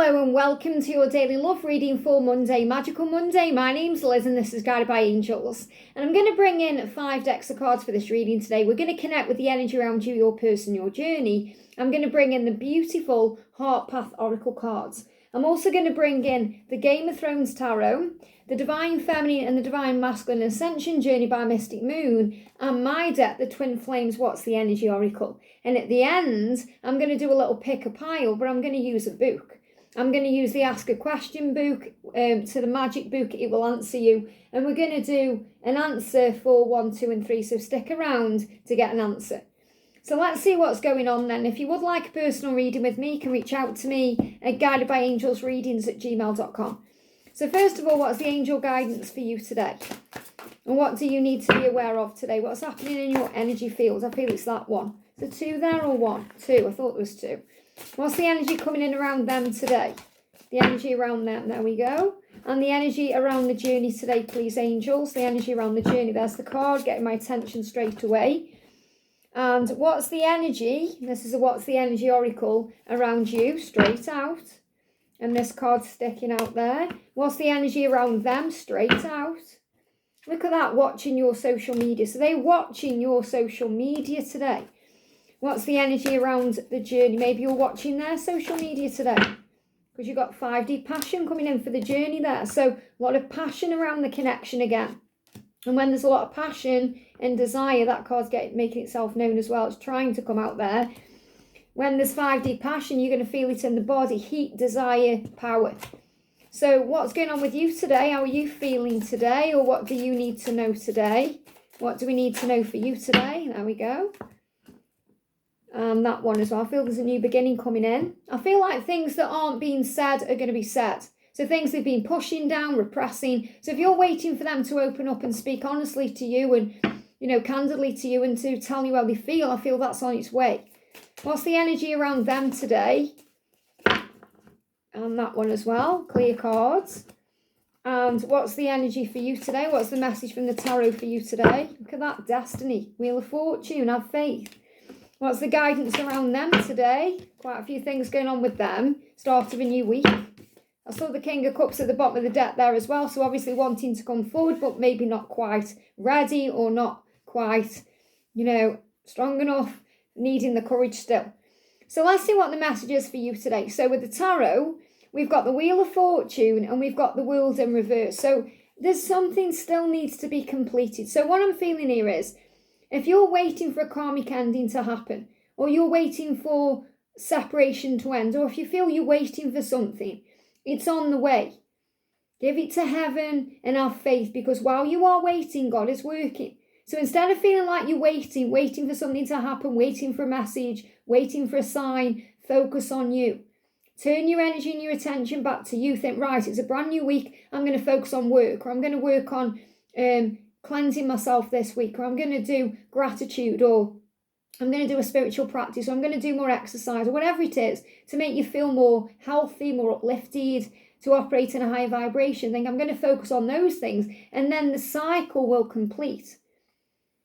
Hello and welcome to your daily love reading for Monday, Magical Monday. My name's Liz and this is Guided by Angels. And I'm going to bring in 5 decks of cards for this reading today. We're going to connect with the energy around you, your person, your journey. I'm going to bring in the beautiful Heart Path Oracle cards. I'm also going to bring in the Game of Thrones Tarot, the Divine Feminine and the Divine Masculine Ascension Journey by Mystic Moon, and my deck, the Twin Flames What's the Energy Oracle. And at the end, I'm going to do a little pick a pile, but I'm going to use a book. I'm going to use the Ask a Question book to the Magic book. It will answer you. And we're going to do an answer for 1, 2 and 3. So stick around to get an answer. So let's see what's going on then. If you would like a personal reading with me, you can reach out to me at guidedbyangelsreadings@gmail.com. So first of all, what's the angel guidance for you today? And what do you need to be aware of today? What's happening in your energy field? I feel it's that one. Is there 2 there or 1? 2. I thought there was 2. What's the energy coming in around them today? The energy around them. There we go. And the energy around the journey today, please, angels. The energy around the journey. There's the card, getting my attention straight away. And what's the energy? This is a what's the energy oracle around you, straight out. And this card sticking out there. What's the energy around them, straight out? Look at that, watching your social media. So they're watching your social media today. What's the energy around the journey? Maybe you're watching their social media today because you've got 5D passion coming in for the journey there. So a lot of passion around the connection again. And when there's a lot of passion and desire, that card's making itself known as well. It's trying to come out there. When there's 5D passion, you're going to feel it in the body. Heat, desire, power. So what's going on with you today? How are you feeling today? Or what do you need to know today? What do we need to know for you today? There we go. And that one as well. I feel there's a new beginning coming in. I feel like things that aren't being said are going to be said. So things they've been pushing down, repressing. So if you're waiting for them to open up and speak honestly to you and, candidly to you and to tell you how they feel, I feel that's on its way. What's the energy around them today? And that one as well. Clear cards. And what's the energy for you today? What's the message from the tarot for you today? Look at that. Destiny. Wheel of Fortune. Have faith. What's the guidance around them today? Quite a few things going on with them. Start of a new week. I saw the King of Cups at the bottom of the deck there as well. So obviously wanting to come forward, but maybe not quite ready or not quite, strong enough, needing the courage still. So let's see what the message is for you today. So with the tarot, we've got the Wheel of Fortune and we've got the World in reverse. So there's something still needs to be completed. So what I'm feeling here is, if you're waiting for a karmic ending to happen, or you're waiting for separation to end, or if you feel you're waiting for something, it's on the way. Give it to heaven and have faith, because while you are waiting, God is working. So instead of feeling like you're waiting for something to happen, waiting for a message, waiting for a sign, focus on you. Turn your energy and your attention back to you. Think, right, it's a brand new week. I'm going to focus on work, or I'm going to work on cleansing myself this week, or I'm going to do gratitude, or I'm going to do a spiritual practice, or I'm going to do more exercise, or whatever it is to make you feel more healthy, more uplifted, to operate in a higher vibration. Think, I'm going to focus on those things, and then the cycle will complete.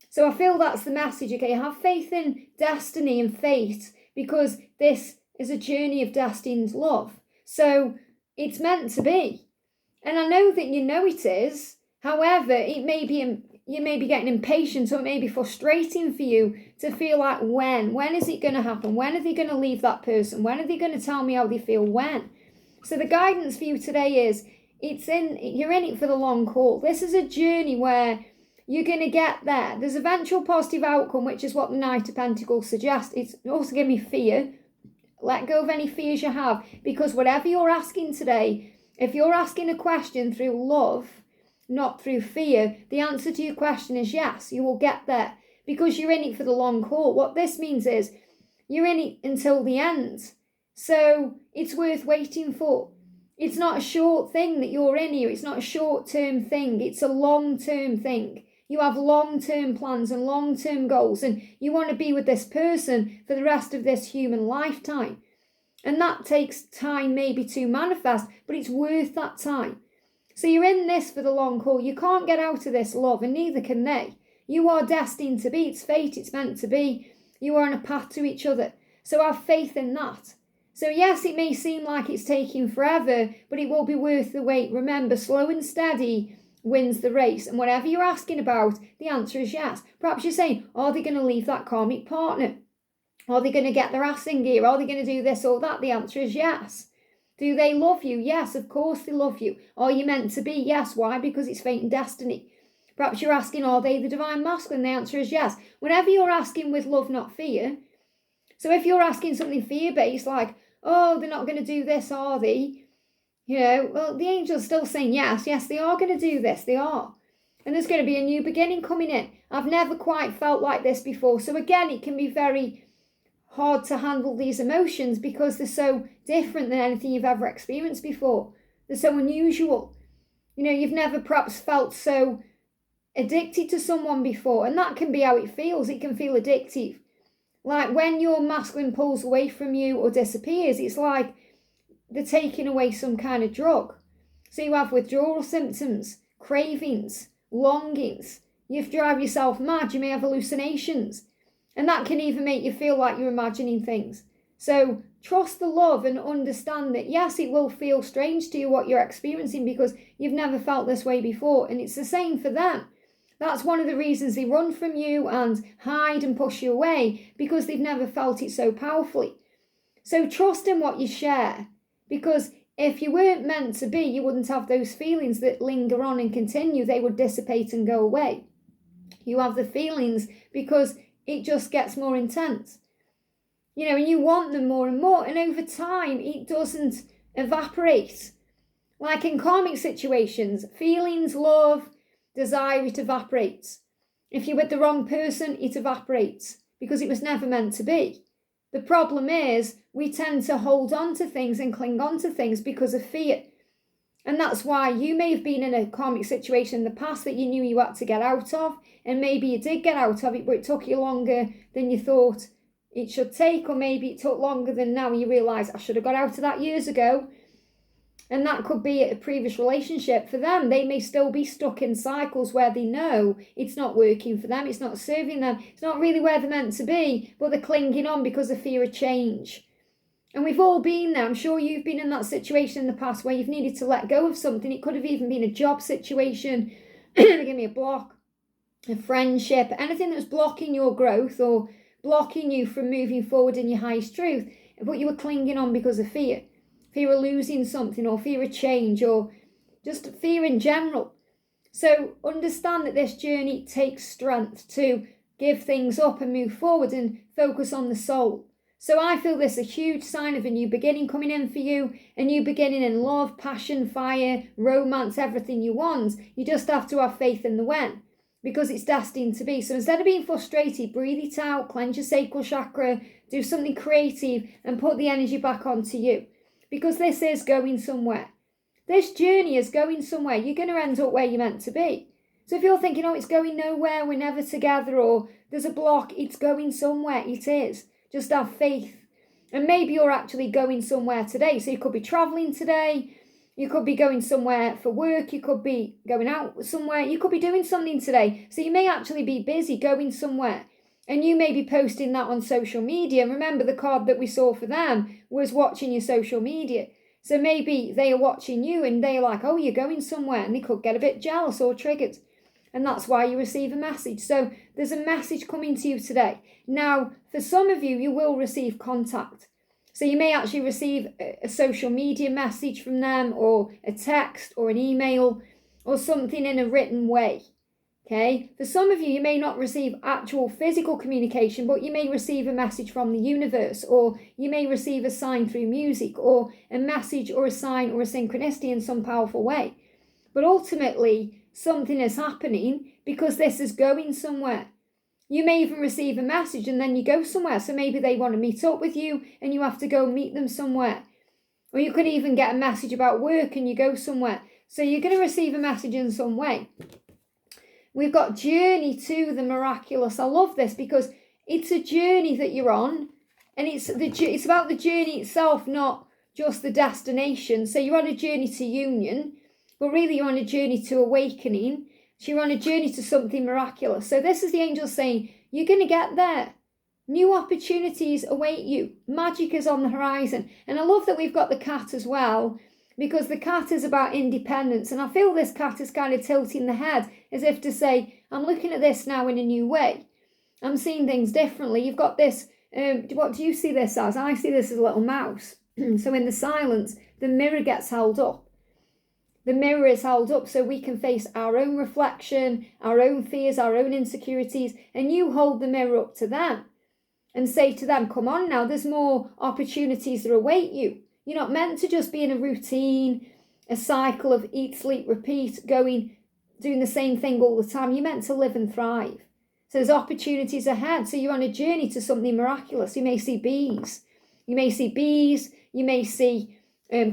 So I feel that's the message, okay? Have faith in destiny and fate, because this is a journey of destined love. So it's meant to be. And I know that you know it is. However, it may be you may be getting impatient, or it may be frustrating for you to feel like when is it going to happen? When are they going to leave that person? When are they going to tell me how they feel? When? So the guidance for you today is you're in it for the long haul. This is a journey where you're going to get there. There's eventual positive outcome, which is what the Knight of Pentacles suggests. It's also giving me fear. Let go of any fears you have, because whatever you're asking today, if you're asking a question through love, not through fear, the answer to your question is yes, you will get there, because you're in it for the long haul. What this means is you're in it until the end. So it's worth waiting for. It's not a short thing that you're in here. It's not a short-term thing. It's a long-term thing. You have long-term plans and long-term goals, and you want to be with this person for the rest of this human lifetime. And that takes time maybe to manifest, but it's worth that time. So you're in this for the long haul. You can't get out of this love, and neither can they. You are destined to be. It's fate. It's meant to be. You are on a path to each other. So have faith in that. So yes, it may seem like it's taking forever, but it will be worth the wait. Remember, slow and steady wins the race. And whatever you're asking about, the answer is yes. Perhaps you're saying, are they going to leave that karmic partner? Are they going to get their ass in gear? Are they going to do this or that? The answer is yes. Do they love you? Yes, of course they love you. Are you meant to be? Yes. Why? Because it's fate and destiny. Perhaps you're asking, are they the divine masculine? The answer is yes. Whenever you're asking with love, not fear. So if you're asking something fear-based, like, oh, they're not going to do this, are they? Well, the angel's still saying yes, they are going to do this, they are. And there's going to be a new beginning coming in. I've never quite felt like this before. So again, it can be very hard to handle these emotions because they're so different than anything you've ever experienced before. They're so unusual. You've never perhaps felt so addicted to someone before, and that can be how it feels. It can feel addictive. Like when your masculine pulls away from you or disappears, it's like they're taking away some kind of drug. So you have withdrawal symptoms, cravings, longings. You drive yourself mad. You may have hallucinations. And that can even make you feel like you're imagining things. So trust the love and understand that, yes, it will feel strange to you what you're experiencing because you've never felt this way before. And it's the same for them. That's one of the reasons they run from you and hide and push you away, because they've never felt it so powerfully. So trust in what you share, because if you weren't meant to be, you wouldn't have those feelings that linger on and continue. They would dissipate and go away. You have the feelings because it just gets more intense. And you want them more and more. And over time, it doesn't evaporate. Like in karmic situations, feelings, love, desire, it evaporates. If you're with the wrong person, it evaporates because it was never meant to be. The problem is we tend to hold on to things and cling on to things because of fear. And that's why you may have been in a karmic situation in the past that you knew you had to get out of, and maybe you did get out of it, but it took you longer than you thought it should take, or maybe it took longer than now you realise I should have got out of that years ago. And that could be a previous relationship. For them, they may still be stuck in cycles where they know it's not working for them, it's not serving them, it's not really where they're meant to be, but they're clinging on because of fear of change. And we've all been there. I'm sure you've been in that situation in the past where you've needed to let go of something. It could have even been a job situation, give me a block, a friendship, anything that was blocking your growth or blocking you from moving forward in your highest truth, but you were clinging on because of fear. Fear of losing something, or fear of change, or just fear in general. So understand that this journey takes strength to give things up and move forward and focus on the soul. So I feel this a huge sign of a new beginning coming in for you, a new beginning in love, passion, fire, romance, everything you want. You just have to have faith in the when, because it's destined to be. So instead of being frustrated, breathe it out, cleanse your sacral chakra, do something creative and put the energy back onto you, because this is going somewhere. This journey is going somewhere. You're going to end up where you're meant to be. So if you're thinking, oh, it's going nowhere, we're never together, or there's a block, it's going somewhere. It is. Just have faith. And maybe you're actually going somewhere today. So you could be traveling today. You could be going somewhere for work. You could be going out somewhere. You could be doing something today. So you may actually be busy going somewhere. And you may be posting that on social media. Remember, the card that we saw for them was watching your social media. So maybe they are watching you and they're like, oh, you're going somewhere. And they could get a bit jealous or triggered. And that's why you receive a message. So there's a message coming to you today. Now, for some of you, you will receive contact. So you may actually receive a social media message from them, or a text or an email or something in a written way. Okay? For some of you, you may not receive actual physical communication, but you may receive a message from the universe, or you may receive a sign through music, or a message or a sign or a synchronicity in some powerful way. But ultimately, something is happening because this is going somewhere. You may even receive a message and then you go somewhere. So maybe they want to meet up with you and you have to go meet them somewhere. Or you could even get a message about work and you go somewhere. So you're going to receive a message in some way. We've got journey to the miraculous. I love this because it's a journey that you're on, and it's about the journey itself, not just the destination. So you're on a journey to union, but really you're on a journey to awakening. So you're on a journey to something miraculous. So this is the angel saying, you're going to get there. New opportunities await you. Magic is on the horizon. And I love that we've got the cat as well, because the cat is about independence. And I feel this cat is kind of tilting the head as if to say, I'm looking at this now in a new way. I'm seeing things differently. You've got this, what do you see this as? I see this as a little mouse. So in the silence, the mirror gets held up. The mirror is held up so we can face our own reflection, our own fears, our own insecurities, and you hold the mirror up to them and say to them, come on now, there's more opportunities that await you. You're not meant to just be in a routine, a cycle of eat, sleep, repeat, doing the same thing all the time. You're meant to live and thrive. So there's opportunities ahead. So you're on a journey to something miraculous. You may see bees. You may see bees. You may see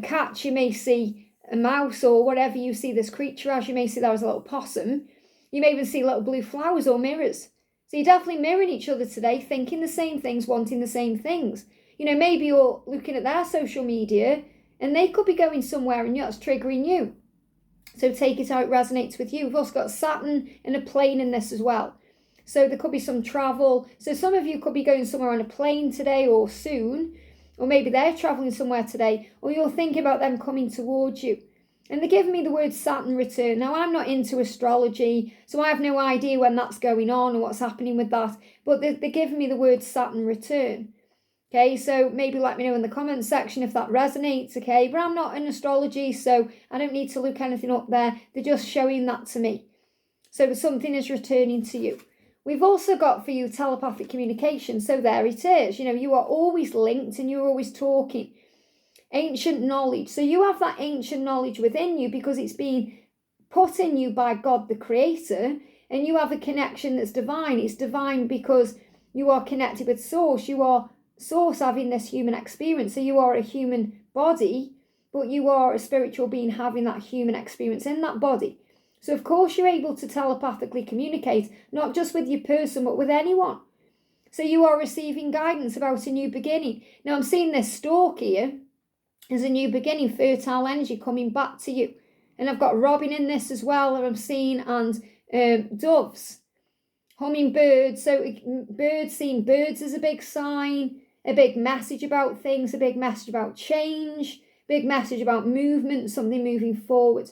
cats. You may see a mouse or whatever you see this creature as. You may see that as a little possum. You may even see little blue flowers or mirrors. So you're definitely mirroring each other today, thinking the same things, wanting the same things. You know, maybe you're looking at their social media and they could be going somewhere and that's triggering you. So take it how it resonates with you. We've also got Saturn and a plane in this as well. So there could be some travel. So some of you could be going somewhere on a plane today or soon, or maybe they're traveling somewhere today, or you're thinking about them coming towards you. And they're giving me the word Saturn return. Now, I'm not into astrology, so I have no idea when that's going on or what's happening with that. But they're giving me the word Saturn return. Okay, so maybe let me know in the comments section if that resonates, okay? But I'm not in astrology, so I don't need to look anything up there. They're just showing that to me. So something is returning to you. We've also got for you telepathic communication. So there it is. You know, you are always linked and you're always talking. Ancient knowledge. So you have that ancient knowledge within you because it's been put in you by God the Creator, and you have a connection that's divine. It's divine because you are connected with Source. You are Source having this human experience. So you are a human body, but you are a spiritual being having that human experience in that body. So of course you're able to telepathically communicate, not just with your person, but with anyone. So you are receiving guidance about a new beginning. Now I'm seeing this stalk here. There's a new beginning, fertile energy coming back to you. And I've got robin in this as well, that I'm seeing, and doves, hummingbirds. So birds, seeing birds is a big sign, a big message about things, a big message about change, big message about movement, something moving forward.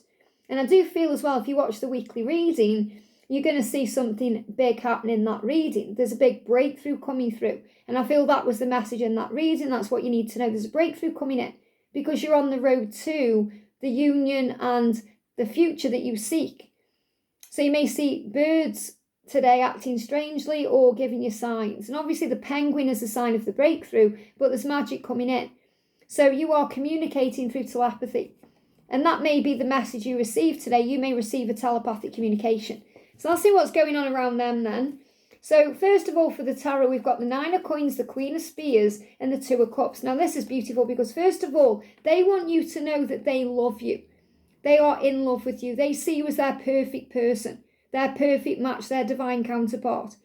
And I do feel as well, if you watch the weekly reading, you're going to see something big happening in that reading. There's a big breakthrough coming through. And I feel that was the message in that reading. That's what you need to know. There's a breakthrough coming in because you're on the road to the union and the future that you seek. So you may see birds today acting strangely or giving you signs. And obviously the penguin is a sign of the breakthrough, but there's magic coming in. So you are communicating through telepathy. And that may be the message you receive today. You may receive a telepathic communication. So let's see what's going on around them then. So first of all, for the tarot, we've got the Nine of Coins, the Queen of Spears, and the Two of Cups. Now this is beautiful because first of all, they want you to know that they love you. They are in love with you. They see you as their perfect person, their perfect match, their divine counterpart.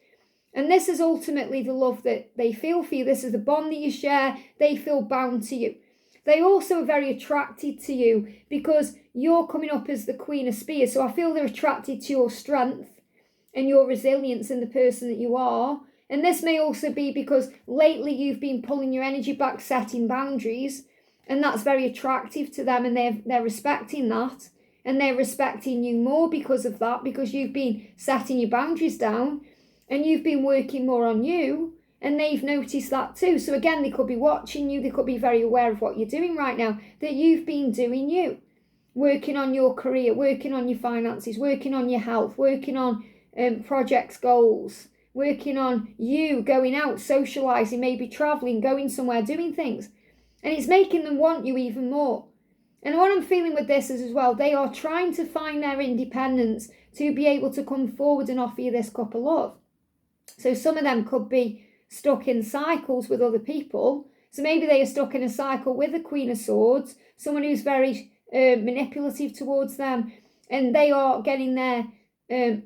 And this is ultimately the love that they feel for you. This is the bond that you share. They feel bound to you. They also are very attracted to you because you're coming up as the Queen of Spears. So I feel they're attracted to your strength and your resilience in the person that you are. And this may also be because lately you've been pulling your energy back, setting boundaries, and that's very attractive to them, and they're respecting that, and they're respecting you more because of that, because you've been setting your boundaries down and you've been working more on you, and they've noticed that too. So again, they could be watching you, they could be very aware of what you're doing right now, that you've been doing you, working on your career, working on your finances, working on your health, working on projects, goals, working on you, going out, socializing, maybe traveling, going somewhere, doing things. And it's making them want you even more. And what I'm feeling with this is as well, they are trying to find their independence to be able to come forward and offer you this cup of love. So some of them could be stuck in cycles with other people. So maybe they are stuck in a cycle with the Queen of Swords, someone who's very manipulative towards them, and they are getting their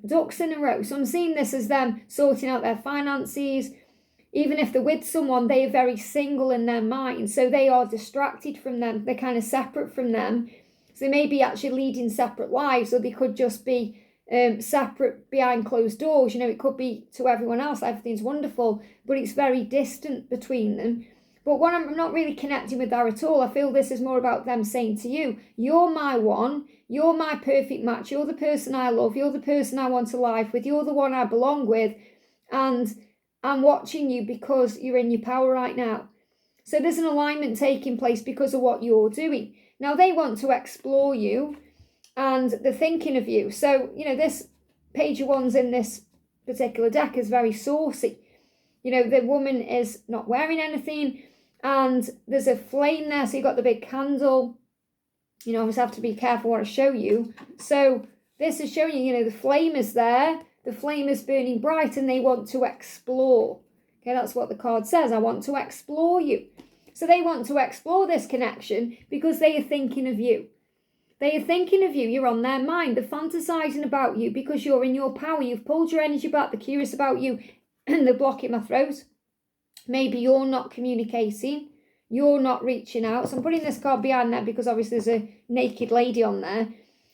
ducks in a row. So I'm seeing this as them sorting out their finances. Even if they're with someone, they are very single in their mind. So they are distracted from them. They're kind of separate from them. So they may be actually leading separate lives, or they could just be separate behind closed doors. You know, it could be to everyone else, everything's wonderful, but it's very distant between them. But when I'm not really connecting with that at all, I feel this is more about them saying to you, you're my one, you're my perfect match, you're the person I love, you're the person I want to live with, you're the one I belong with, and I'm watching you because you're in your power right now. So there's an alignment taking place because of what you're doing. Now they want to explore you and they're thinking of you. So, you know, this page of wands in this particular deck is very saucy. You know, the woman is not wearing anything and there's a flame there. So you've got the big candle. You know, obviously have to be careful what I show you. So this is showing you, you know, the flame is there. The flame is burning bright and they want to explore. Okay, that's what the card says. I want to explore you. So they want to explore this connection because they are thinking of you. They are thinking of you. You're on their mind. They're fantasizing about you because you're in your power. You've pulled your energy back. They're curious about you and they're blocking my throat. Maybe you're not communicating. You're not reaching out. So I'm putting this card behind that because obviously there's a naked lady on there.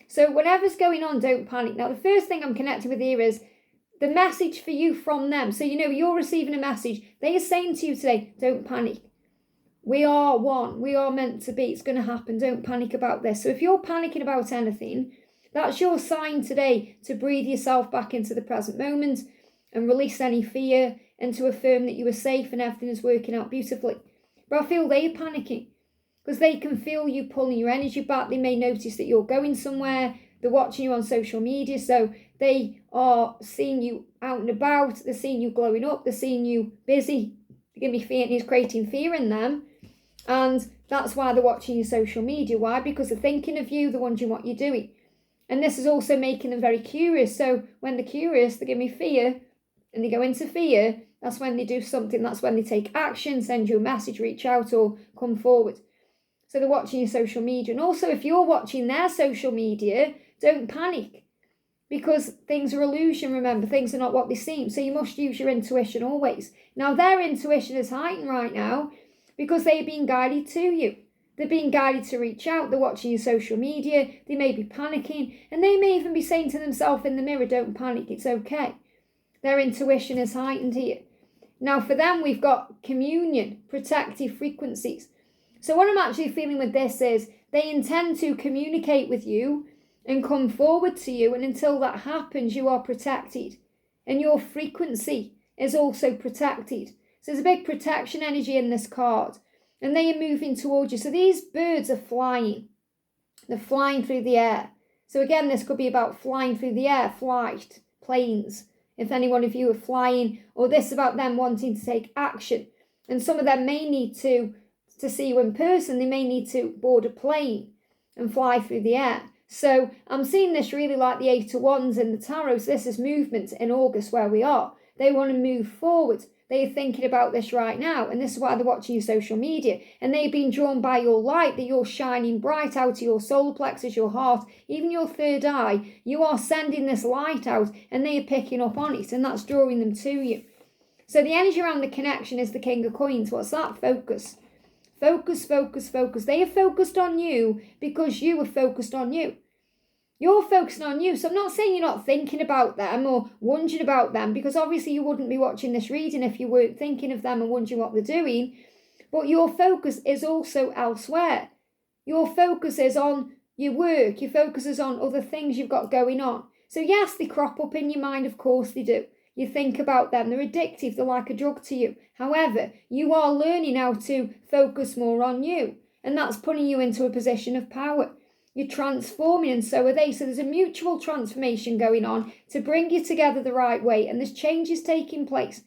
So whatever's going on, don't panic. Now, the first thing I'm connecting with here is the message for you from them. So, you know, you're receiving a message. They are saying to you today, don't panic. We are one. We are meant to be. It's going to happen. Don't panic about this. So if you're panicking about anything, that's your sign today to breathe yourself back into the present moment and release any fear and to affirm that you are safe and everything is working out beautifully. But I feel they're panicking because they can feel you pulling your energy back. They may notice that you're going somewhere. They're watching you on social media. So they are seeing you out and about. They're seeing you glowing up. They're seeing you busy. Give me fear, and he's creating fear in them. And that's why they're watching your social media. Why? Because they're thinking of you, they're wondering what you're doing. And this is also making them very curious. So when they're curious, they give me fear and they go into fear. That's when they do something. That's when they take action, send you a message, reach out or come forward. So they're watching your social media. And also if you're watching their social media, don't panic. Because things are illusion, remember. Things are not what they seem. So you must use your intuition always. Now their intuition is heightened right now because they are being guided to you. They're being guided to reach out. They're watching your social media. They may be panicking. And they may even be saying to themselves in the mirror, don't panic, it's okay. Their intuition is heightened here. Now for them, we've got communion, protective frequencies. So what I'm actually feeling with this is they intend to communicate with you and come forward to you. And until that happens, you are protected. And your frequency is also protected. So there's a big protection energy in this card. And they are moving towards you. So these birds are flying. They're flying through the air. So again, this could be about flying through the air, flight, planes. If any one of you are flying, or this about them wanting to take action. And some of them may need to see you in person. They may need to board a plane and fly through the air. So I'm seeing this really like the 8 of Wands in the tarot. So this is movement in August where we are. They want to move forward. They are thinking about this right now. And this is why they're watching your social media. And they've been drawn by your light, that you're shining bright out of your solar plexus, your heart, even your third eye. You are sending this light out and they are picking up on it. And that's drawing them to you. So the energy around the connection is the King of Coins. What's that? Focus. Focus, focus, focus. They are focused on you because you are focused on you. You're focusing on you. So I'm not saying you're not thinking about them or wondering about them, because obviously you wouldn't be watching this reading if you weren't thinking of them and wondering what they're doing. But your focus is also elsewhere. Your focus is on your work. Your focus is on other things you've got going on. So yes, they crop up in your mind. Of course they do. You think about them. They're addictive. They're like a drug to you. However, you are learning how to focus more on you. And that's putting you into a position of power. You're transforming, and so are they. So there's a mutual transformation going on to bring you together the right way. And there's changes taking place.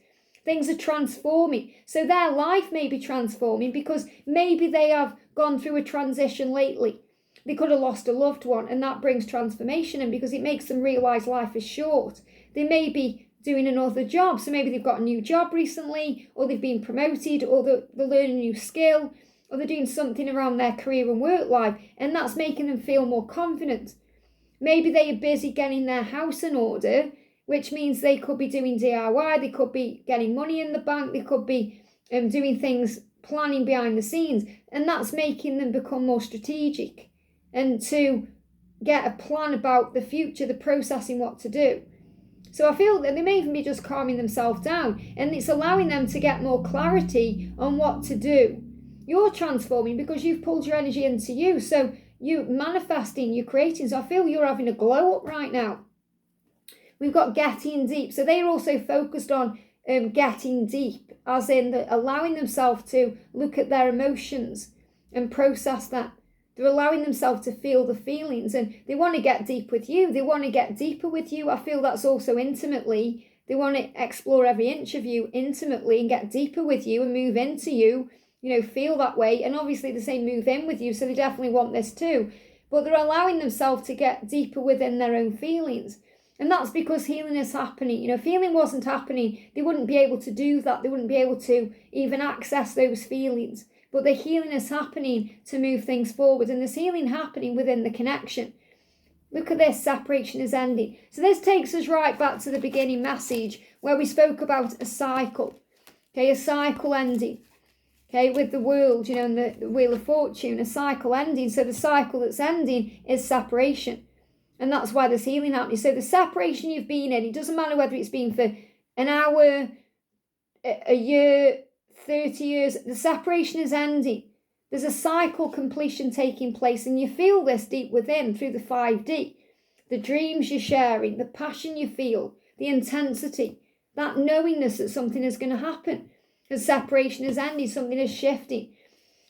Things are transforming. So their life may be transforming because maybe they have gone through a transition lately. They could have lost a loved one, and that brings transformation. And because it makes them realise life is short. They may be doing another job. So maybe they've got a new job recently, or they've been promoted, or they're learning a new skill, or they're doing something around their career and work life, and that's making them feel more confident. Maybe they are busy getting their house in order, which means they could be doing DIY, they could be getting money in the bank, they could be doing things, planning behind the scenes, and that's making them become more strategic and to get a plan about the future, the processing what to do. So I feel that they may even be just calming themselves down, and it's allowing them to get more clarity on what to do. You're transforming because you've pulled your energy into you. So you manifesting, you're creating. So I feel you're having a glow up right now. We've got getting deep. So they're also focused on getting deep, as in allowing themselves to look at their emotions and process that. They're allowing themselves to feel the feelings, and they want to get deep with you. They want to get deeper with you. I feel that's also intimately. They want to explore every inch of you intimately and get deeper with you and move into you, feel that way. And obviously the same move in with you. So they definitely want this too. But they're allowing themselves to get deeper within their own feelings. And that's because healing is happening. If healing wasn't happening, they wouldn't be able to do that. They wouldn't be able to even access those feelings. But the healing is happening to move things forward. And there's healing happening within the connection. Look at this, separation is ending. So this takes us right back to the beginning message where we spoke about a cycle. Okay, a cycle ending. Okay, with the world, and the Wheel of Fortune, a cycle ending. So the cycle that's ending is separation. And that's why there's healing happening. So the separation you've been in, it doesn't matter whether it's been for an hour, a year, 30 years, the separation is ending. There's a cycle completion taking place, and you feel this deep within through the 5D. The dreams you're sharing, the passion you feel, the intensity, that knowingness that something is going to happen. The separation is ending, something is shifting.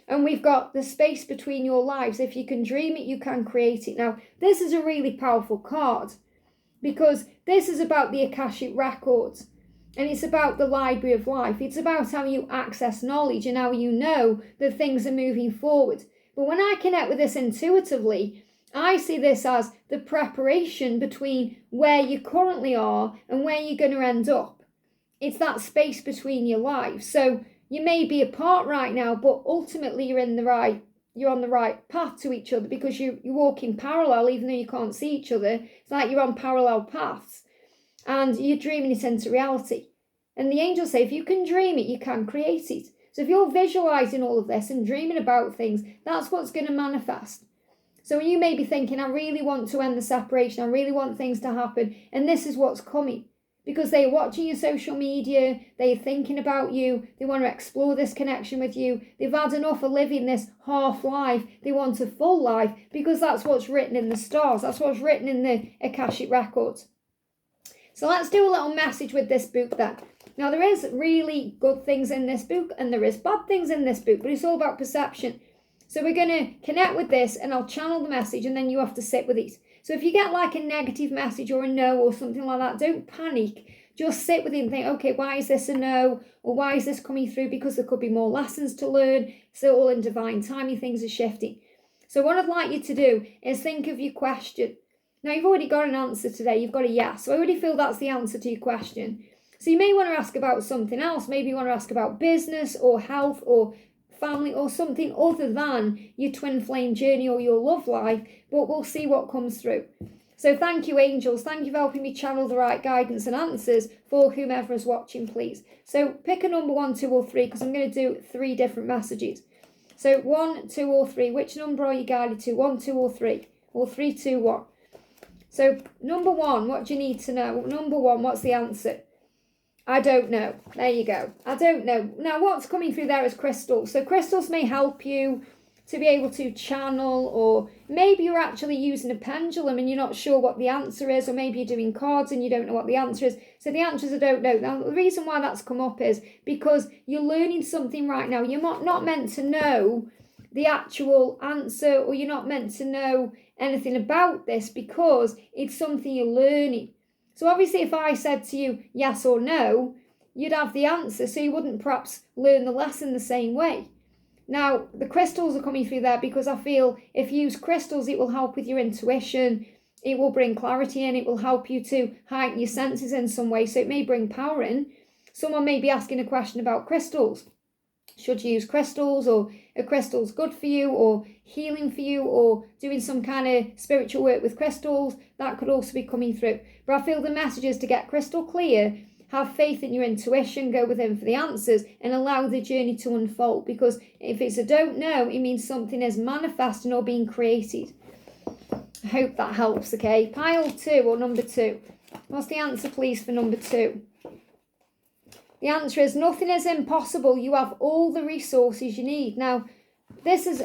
And we've got the space between your lives. If you can dream it, you can create it. Now, this is a really powerful card because this is about the Akashic Records. And it's about the library of life. It's about how you access knowledge and how you know that things are moving forward. But when I connect with this intuitively, I see this as the preparation between where you currently are and where you're going to end up. It's that space between your lives. So you may be apart right now, but ultimately you're on the right path to each other because you walk in parallel, even though you can't see each other. It's like you're on parallel paths and you're dreaming it into reality. And the angels say, if you can dream it, you can create it. So if you're visualizing all of this and dreaming about things, that's what's going to manifest. So you may be thinking, I really want to end the separation. I really want things to happen. And this is what's coming. Because they're watching your social media, they're thinking about you, they want to explore this connection with you. They've had enough of living this half life. They want a full life because that's what's written in the stars. That's what's written in the Akashic Records. So let's do a little message with this book then. Now there is really good things in this book and there is bad things in this book, but it's all about perception. So we're going to connect with this and I'll channel the message and then you have to sit with it. So if you get like a negative message or a no or something like that, don't panic. Just sit with it and think, okay, why is this a no? Or why is this coming through? Because there could be more lessons to learn. So all in divine timing, things are shifting. So what I'd like you to do is think of your question. Now you've already got an answer today. You've got a yes. So I already feel that's the answer to your question. So you may want to ask about something else. Maybe you want to ask about business or health or family or something other than your twin flame journey or your love life, but we'll see what comes through. So thank you, angels. Thank you for helping me channel the right guidance and answers for whomever is watching, please. So pick a number 1, 2 or 3 because I'm going to do 3 different messages. So 1, 2 or 3. Which number are you guided to? 1, 2 or 3? Or 3, 2, 1. So number 1, what do you need to know? Number 1, what's the answer? I don't know. There you go. I don't know. Now, what's coming through there is crystals. So crystals may help you to be able to channel, or maybe you're actually using a pendulum and you're not sure what the answer is, or maybe you're doing cards and you don't know what the answer is. So the answer is I don't know. Now, the reason why that's come up is because you're learning something right now. You're not meant to know the actual answer, or you're not meant to know anything about this because it's something you're learning. So obviously if I said to you yes or no, you'd have the answer, so you wouldn't perhaps learn the lesson the same way. Now, the crystals are coming through there because I feel if you use crystals, it will help with your intuition, it will bring clarity in, it will help you to heighten your senses in some way, so it may bring power in. Someone may be asking a question about crystals. Should you use crystals, or are crystals good for you, or healing for you, or doing some kind of spiritual work with crystals? That could also be coming through. But I feel the message is to get crystal clear, have faith in your intuition, go within for the answers, and allow the journey to unfold. Because if it's a don't know, it means something is manifesting or being created. I hope that helps, okay? Pile 2 or number 2. What's the answer, please, for number 2? The answer is nothing is impossible. You have all the resources you need. Now, this is,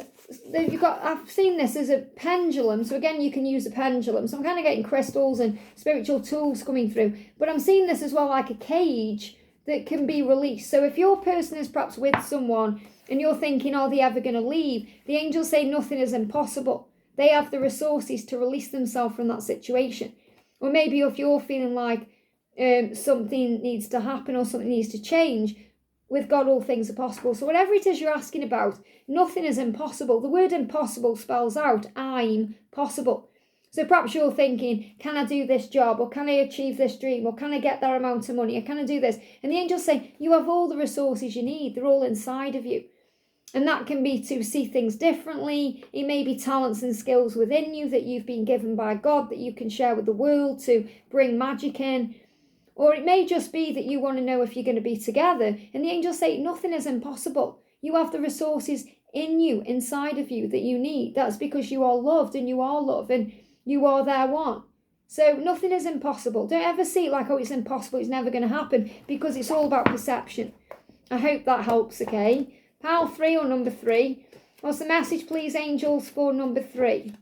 I've seen this as a pendulum. So again, you can use a pendulum. So I'm kind of getting crystals and spiritual tools coming through. But I'm seeing this as well like a cage that can be released. So if your person is perhaps with someone and you're thinking, are they ever going to leave? The angels say nothing is impossible. They have the resources to release themselves from that situation. Or maybe if you're feeling like something needs to happen or something needs to change, with God all things are possible. So whatever it is you're asking about, nothing is impossible. The word impossible spells out I'm possible. So perhaps you're thinking, can I do this job? Or can I achieve this dream? Or can I get that amount of money? Or can I do this? And the angels say, you have all the resources you need. They're all inside of you. And that can be to see things differently. It may be talents and skills within you that you've been given by God that you can share with the world to bring magic in. Or it may just be that you want to know if you're going to be together. And the angels say, nothing is impossible. You have the resources in you, inside of you that you need. That's because you are loved and you are love and you are their one. So nothing is impossible. Don't ever see it like, oh, it's impossible, it's never going to happen, because it's all about perception. I hope that helps, okay? Pile 3 or number 3. What's the message, please, angels, for number 3?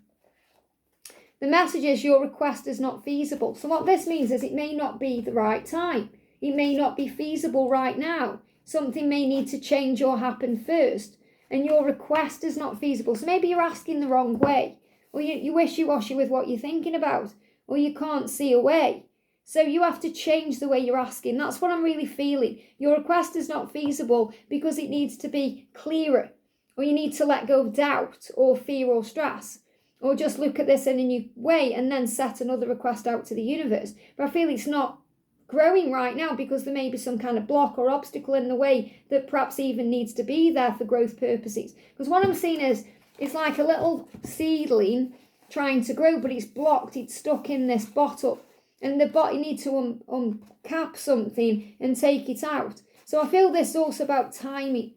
The message is your request is not feasible. So what this means is it may not be the right time. It may not be feasible right now. Something may need to change or happen first. And your request is not feasible. So maybe you're asking the wrong way. Or you wishy-washy with what you're thinking about. Or you can't see a way. So you have to change the way you're asking. That's what I'm really feeling. Your request is not feasible because it needs to be clearer. Or you need to let go of doubt or fear or stress. Or just look at this in a new way and then set another request out to the universe. But I feel it's not growing right now because there may be some kind of block or obstacle in the way that perhaps even needs to be there for growth purposes. Because what I'm seeing is it's like a little seedling trying to grow, but it's blocked, it's stuck in this bottle. And the bottle, you need to uncap something and take it out. So I feel this is also about timing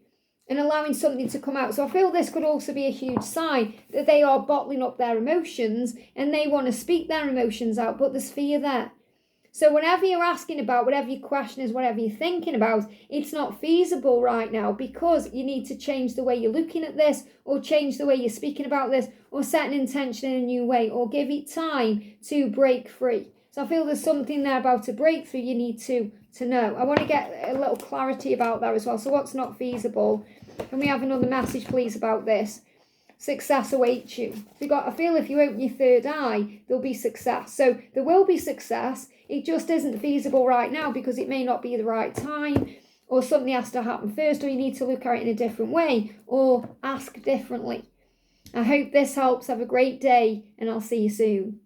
and allowing something to come out. So I feel this could also be a huge sign that they are bottling up their emotions and they want to speak their emotions out, but there's fear there. So whatever you're asking about, whatever your question is, whatever you're thinking about, it's not feasible right now because you need to change the way you're looking at this, or change the way you're speaking about this, or set an intention in a new way, or give it time to break free. So I feel there's something there about a breakthrough you need to know. I want to get a little clarity about that as well. So what's not feasible? Can we have another message, please, about this? Success awaits you. I feel if you open your third eye, there'll be success. So there will be success. It just isn't feasible right now because it may not be the right time, or something has to happen first, or you need to look at it in a different way, or ask differently. I hope this helps. Have a great day, and I'll see you soon.